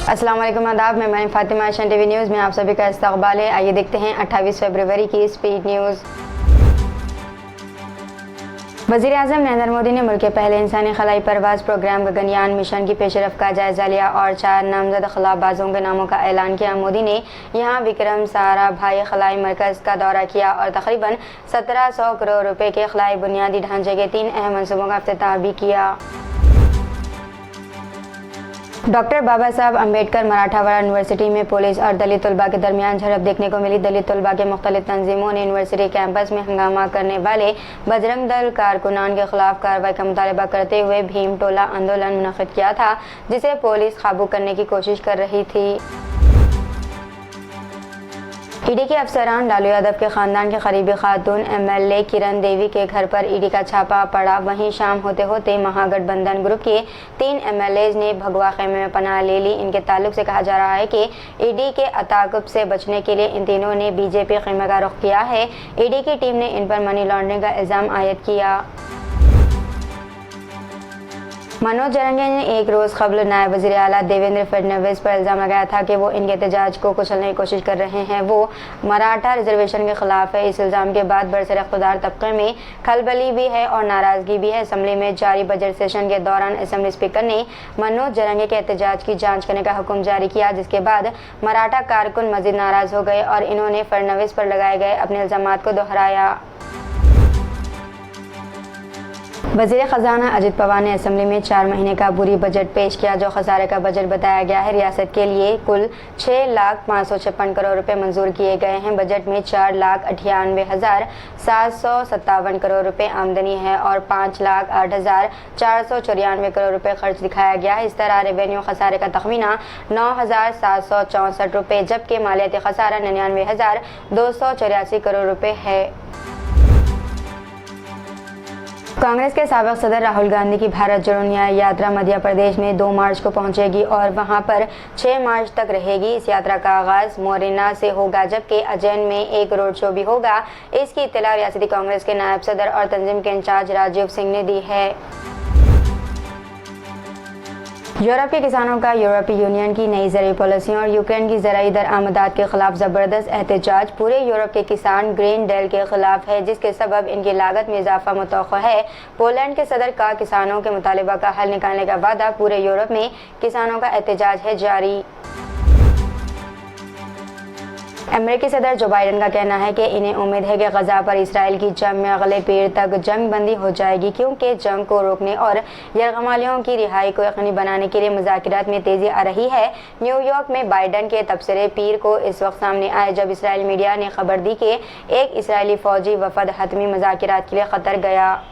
अस्सलाम वालेकुम, आदाब। मैं फातिमा, एशियन टीवी न्यूज़ में आप सभी का इस्तकबाल है। आइए देखते हैं 28 फरवरी की स्पीड न्यूज़। वज़ीर आज़म नरेंद्र मोदी ने मुल्क के पहले इंसानी खलाई परवाज़ प्रोग्राम गगनयान मिशन की पेशरफ का जायज़ा लिया और 4 नामजद खलाबाजों के नामों का ऐलान किया। मोदी ने यहाँ विक्रम सारा भाई खलाई मरकज़ का दौरा किया और तकरीबन 1700 करोड़ रुपए के खलाई बुनियादी ढांचे के 3 अहम मनसूबों का इफ्तिताह भी किया। डॉक्टर बाबा साहब अम्बेडकर मराठावाड़ा यूनिवर्सिटी में पुलिस और दलित तलबा के दरमियान झड़प देखने को मिली। दलित तलबा के मुख्तलिफ तंजीमों ने यूनिवर्सिटी कैंपस में हंगामा करने वाले बजरंग दल कारकुनान के खिलाफ कार्रवाई का मुतालबा करते हुए भीम टोला आंदोलन मुनक्किद किया था, जिसे पुलिस काबू करने की कोशिश कर रही थी। ईडी के अफसरान लालू यादव के खानदान के करीबी खातून एमएलए किरण देवी के घर पर ईडी का छापा पड़ा। वहीं शाम होते होते महागठबंधन ग्रुप के 3 एमएलए ने भगवा खेमे में पनाह ले ली। इनके ताल्लुक से कहा जा रहा है कि ईडी के अताकुब से बचने के लिए इन तीनों ने बीजेपी खेमे का रुख किया है। ईडी की टीम ने इन पर मनी लॉन्ड्रिंग का इल्ज़ाम आयद किया। मनोज जरंगे ने एक रोज़ कबल नायब वज़ीर आला देवेंद्र फडणवीस पर इल्ज़ाम लगाया था कि वो इनके एहतजाज को कुचलने की कोशिश कर रहे हैं। वो मराठा रिजर्वेशन के खिलाफ है। इस इल्ज़ाम के बाद बरसर इक़्तिदार तबके में खलबली भी है और नाराज़गी भी है। असम्बली में जारी बजट सेशन के दौरान असम्बली स्पीकर ने मनोज जरंगे के एहतजाज की जाँच करने का हुक्म जारी किया, जिसके बाद मराठा कारकुन मज़ीद नाराज़ हो गए और इन्होंने फडणवीस पर लगाए गए अपने इल्ज़ामात को दोहराया। वज़ीर ख़जाना अजित पवार ने असम्बली में 4 महीने का बुरी बजट पेश किया, जो खसारे का बजट बताया गया है। रियासत के लिए कुल 6,556 करोड़ रुपए मंजूर किए गए हैं। बजट में 4,98,757 करोड़ रुपए आमदनी है और 5,08,494 करोड़ रुपए खर्च दिखाया गया है। इस तरह रेवेन्यू खसारे का तखमीना 9,764 रुपए, जबकि मालियाती खसारा 99,284 करोड़ रुपए है। कांग्रेस के साबिक सदर राहुल गांधी की भारत जोड़ो न्याय यात्रा मध्य प्रदेश में 2 मार्च को पहुंचेगी और वहां पर 6 मार्च तक रहेगी। इस यात्रा का आगाज मोरेना से होगा, जबकि अजैन में एक रोड शो भी होगा। इसकी इत्तला रियासती कांग्रेस के नायब सदर और तंजीम के इंचार्ज राजीव सिंह ने दी है। यूरोप के किसानों का यूरोपीय यूनियन की नई ज़रई पॉलिसियों और यूक्रेन की ज़रई दरआमदात के खिलाफ ज़बरदस्त एहतजाज। पूरे यूरोप के किसान ग्रीन डील के खिलाफ है, जिसके सबब इनकी लागत में इजाफा मुतवक्को है। पोलैंड के सदर का किसानों के मुतालिबा का हल निकालने का वादा। पूरे यूरोप में किसानों का एहतजाज है जारी। अमेरिकी सदर जो बाइडन का कहना है कि इन्हें उम्मीद है कि गजा पर इसराइल की जंग में अगले पीर तक जंग बंदी हो जाएगी, क्योंकि जंग को रोकने और यरगमालियों की रिहाई को यकीनी बनाने के लिए मुज़ाकरात में तेज़ी आ रही है। न्यूयॉर्क में बाइडन के तबसरे पीर को इस वक्त सामने आए जब इसराइल मीडिया ने खबर दी कि एक इसराइली फौजी वफद हतमी मुज़ाकरात के लिए कतर गया।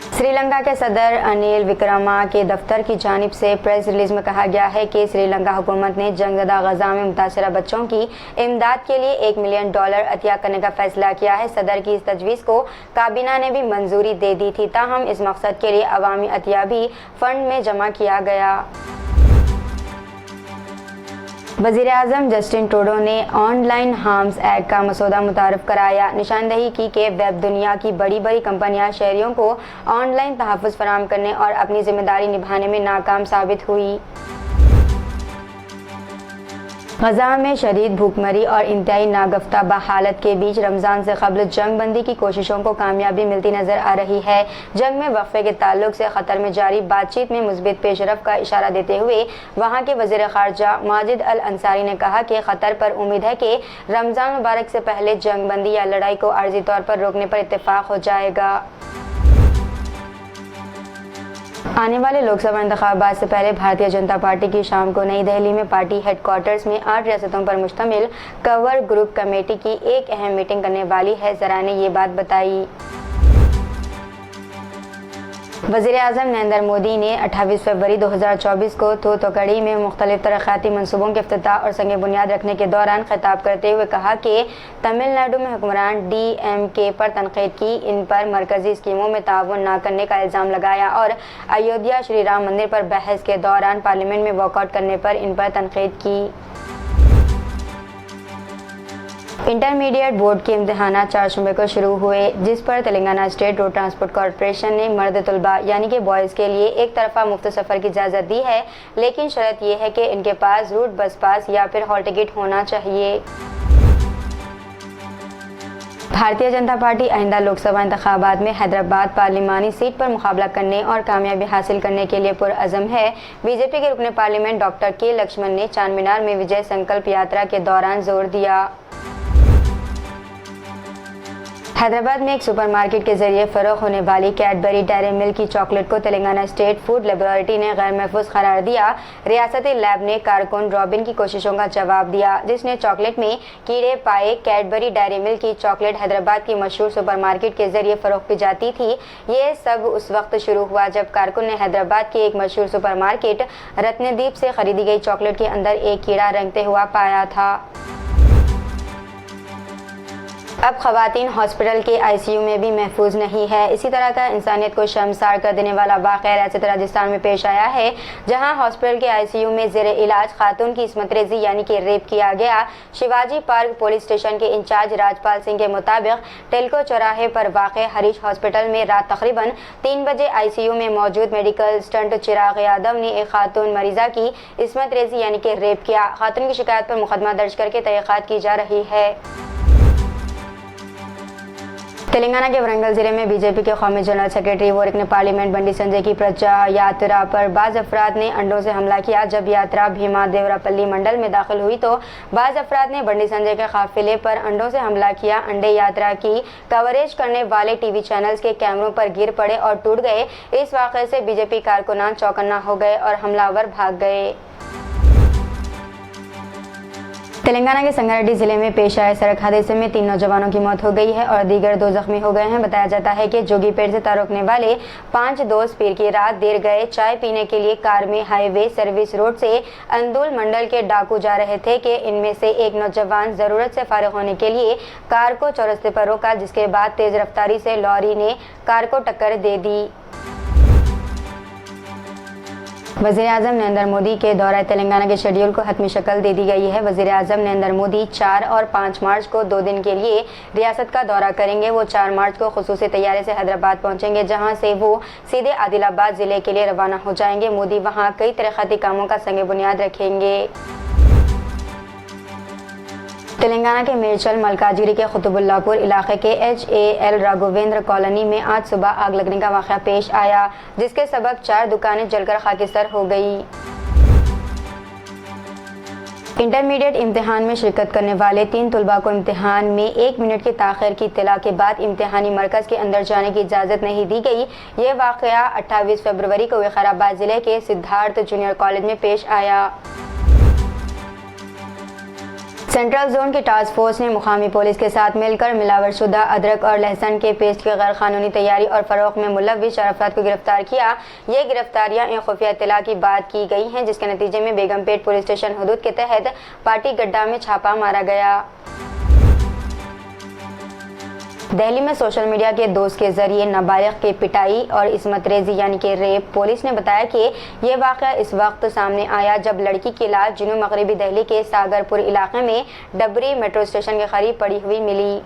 श्रीलंका के सदर अनिल विक्रमा के दफ्तर की जानिब से प्रेस रिलीज में कहा गया है कि श्रीलंका हुकूमत ने जंगज़दा गजा में मुतासरा बच्चों की इमदाद के लिए $1 मिलियन अतिया करने का फैसला किया है। सदर की इस तजवीज़ को काबीना ने भी मंजूरी दे दी थी, ताहम इस मकसद के लिए अवामी अतिया भी फंड में जमा किया गया। वज़ीर आज़म जस्टिन ट्रूडो ने ऑनलाइन हार्म्स एक्ट का मसौदा मुतारफ़ कराया। निशानदही की कि वेब दुनिया की बड़ी बड़ी कंपनियां शहरियों को ऑनलाइन तहफ़्फ़ुज़ फराहम करने और अपनी जिम्मेदारी निभाने में नाकाम साबित हुई। गजा में शदीद भूखमरी और इंतहाई नागफ्ता बहालत के बीच रमज़ान से कबल जंग बंदी की कोशिशों को कामयाबी मिलती नज़र आ रही है। जंग में वक़्फ़े के ताल्लुक से ख़तर में जारी बातचीत में मुस्बित पेशरफ का इशारा देते हुए वहाँ के वज़ीर ख़ारजा माजिद अल अंसारी ने कहा कि ख़तर पर उम्मीद है कि रमज़ान मुबारक से पहले जंग बंदी या लड़ाई को आर्जी तौर पर रोकने पर इत्तेफाक हो जाएगा। आने वाले लोकसभा इंतखाबात से पहले भारतीय जनता पार्टी की शाम को नई दिल्ली में पार्टी हेडक्वार्टर्स में 8 रियासतों पर मुश्तमिल कवर ग्रुप कमेटी की एक अहम मीटिंग करने वाली है। ज़रा ने ये बात बताई। वज़ीर आज़म नरेंद्र मोदी ने 28 फरवरी 2024 को थूथुक्कड़ी में मुख्तलिफ तरक्याती मनसूबों के इफ्तिताह और संग बुनियाद रखने के दौरान खिताब करते हुए कहा कि तमिलनाडु में हुक्मरान DMK पर तनकीद की, इन पर मरकज़ी स्कीमों में ताउन न करने का इल्ज़ाम लगाया और अयोध्या श्री राम मंदिर पर बहस के दौरान पार्लियामेंट में वॉकआउट करने पर इन पर तनकीद की। इंटरमीडिएट बोर्ड के इम्तिहानात 4 जुम्मे को शुरू हुए, जिस पर Telangana state road transport corporation ने मर्द तलबा यानी कि बॉयज़ के लिए एक तरफा मुफ्त सफ़र की इजाज़त दी है, लेकिन शर्त यह है कि इनके पास रूट बस पास या फिर हॉल टिकट होना चाहिए। भारतीय जनता पार्टी आइंदा लोकसभा इंतखाबात में हैदराबाद पार्लिमानी सीट पर मुकाबला करने और कामयाबी हासिल करने के लिए पुरअज़म है। बीजेपी के रुकन पार्लियामेंट डॉक्टर के लक्ष्मण ने चार मीनार में विजय संकल्प यात्रा के दौरान जोर दिया। हैदराबाद में एक सुपरमार्केट के जरिए फरोख्त होने वाली कैडबरी डेयरी मिल्क की चॉकलेट को तेलंगाना स्टेट फूड लेबोरेटरी ने गैर महफूज करार दिया। रियासती लैब ने कारकुन रॉबिन की कोशिशों का जवाब दिया, जिसने चॉकलेट में कीड़े पाए। कैडबरी डेयरी मिल्क की चॉकलेट हैदराबाद की मशहूर सुपरमार्केट के जरिए फरोख्त की जाती थी। ये सब उस वक्त शुरू हुआ जब कारकुन ने हैदराबाद की एक मशहूर सुपरमार्केट रत्नदीप से खरीदी गई चॉकलेट के अंदर एक कीड़ा रेंगते हुआ पाया था। अब खवातीन हॉस्पिटल के आईसीयू में भी महफूज नहीं है। इसी तरह का इंसानियत को शर्मसार कर देने वाला वाक़या रियासत राजस्थान में पेश आया है, जहां हॉस्पिटल के आईसीयू में ज़ेरे इलाज खातून की इस्मत रेज़ी यानी कि रेप किया गया। शिवाजी पार्क पुलिस स्टेशन के इंचार्ज राजपाल सिंह के मुताबिक टेल्को चौराहे पर वाक़ हरीश हॉस्पिटल में रात तकरीबन 3 बजे आईसीयू में मौजूद मेडिकल स्टंट चिराग यादव ने एक खातून मरीज़ा की इस्मत रेज़ी यानी कि रेप किया। खातून की शिकायत पर मुकदमा दर्ज करके तहक़ीक़ात की जा रही है। तेलंगाना के वरंगल जिले में बीजेपी के कौमी जनरल सेक्रेटरी व रुकन पार्लियामेंट बंडी संजय की प्रचार यात्रा पर बाज़ अफराद ने अंडों से हमला किया। जब यात्रा भीमा देवरापल्ली मंडल में दाखिल हुई तो बाज़ अफराद ने बंडी संजय के काफिले पर अंडों से हमला किया। अंडे यात्रा की कवरेज करने वाले टीवी चैनल्स के कैमरों पर गिर पड़े और टूट गए। इस वाक़े से बीजेपी कारकुनान चौकन्ना हो गए और हमलावर भाग गए। तेलंगाना के संगारेड्डी जिले में पेश आए सड़क हादसे में 3 नौजवानों की मौत हो गई है और दीगर 2 जख्मी हो गए हैं। बताया जाता है कि जोगीपेट से तारुकने वाले 5 दोस्त पीर की रात देर गए चाय पीने के लिए कार में हाईवे सर्विस रोड से अंदुल मंडल के डाकू जा रहे थे कि इनमें से एक नौजवान ज़रूरत से फारिग होने के लिए कार को चौरस्ते पर रोका, जिसके बाद तेज रफ्तारी से लॉरी ने कार को टक्कर दे दी। वज़ीर-ए-आज़म नरेंद्र मोदी के दौरा तेलंगाना के शेड्यूल को हतमी शक्ल दे दी गई है। वज़ीर-ए-आज़म नरेंद्र मोदी 4 और 5 मार्च को 2 दिन के लिए रियासत का दौरा करेंगे। वो 4 मार्च को खुसूसी तैयारी से हैदराबाद पहुंचेंगे, जहां से वो सीधे आदिलाबाद ज़िले के लिए रवाना हो जाएंगे। मोदी वहां कई तरक्याती कामों का संग बुनियाद रखेंगे। तेलंगाना के मेरचल मलकाजिगिरी के कुतुबुल्लापुर इलाके के HAL राघवेंद्र कॉलोनी में आज सुबह आग लगने का वाक़या पेश आया, जिसके सबब 4 दुकानें जलकर खाकिस्तान हो गई। इंटरमीडिएट इम्तिहान में शिरकत करने वाले 3 तलबा को इम्तिहान में 1 मिनट की ताख़ीर की इत्तला के बाद इम्तिहानी मरकज़ के अंदर जाने की इजाज़त नहीं दी गई। ये वाक़या 28 फरवरी को विकाराबाद ज़िले के सिद्धार्थ जूनियर कॉलेज में पेश आया। सेंट्रल जोन की टास्क फोर्स ने मुकामी पुलिस के साथ मिलकर मिलावटशुदा अदरक और लहसुन के पेस्ट की गैर कानूनी तैयारी और फरोख्त में मुलव्विस 4 अफराद को गिरफ्तार किया। ये गिरफ्तारियां एक खुफिया इत्तला की बात की गई हैं, जिसके नतीजे में बेगमपेट पुलिस स्टेशन हदूद के तहत पार्टी गड्ढा में छापा मारा गया। दिल्ली में सोशल मीडिया के दोस्त के जरिए नाबालिग की पिटाई और इस्मत रेज़ी यानी कि रेप। पुलिस ने बताया कि ये वाक़या इस वक्त सामने आया जब लड़की की लाश जनूब मगरबी दिल्ली के सागरपुर इलाके में डबरी मेट्रो स्टेशन के करीब पड़ी हुई मिली।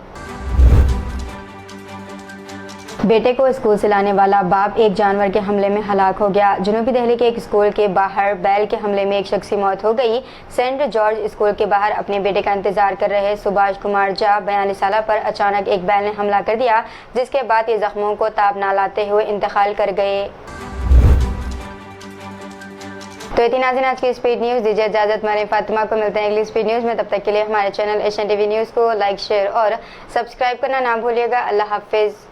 बेटे को स्कूल से लाने वाला बाप एक जानवर के हमले में हलाक हो गया। जनूबी दिल्ली के एक स्कूल के बाहर बैल के हमले में एक शख्स की मौत हो गई। सेंट जॉर्ज स्कूल के बाहर अपने बेटे का इंतजार कर रहे सुभाष कुमार झा 42 साल पर अचानक एक बैल ने हमला कर दिया, जिसके बाद ये जख्मों को ताब ना लाते हुए इंतकाल कर गए। तो इतनी नाज़रीन आज की स्पीड न्यूज़। दीजिए इजाज़त, हमारे फातिमा को मिलते हैं अगली स्पीड न्यूज़ में। तब तक के लिए हमारे चैनल एशियन टीवी न्यूज़ को लाइक, शेयर और सब्सक्राइब करना ना भूलिएगा। अल्लाह हाफिज़।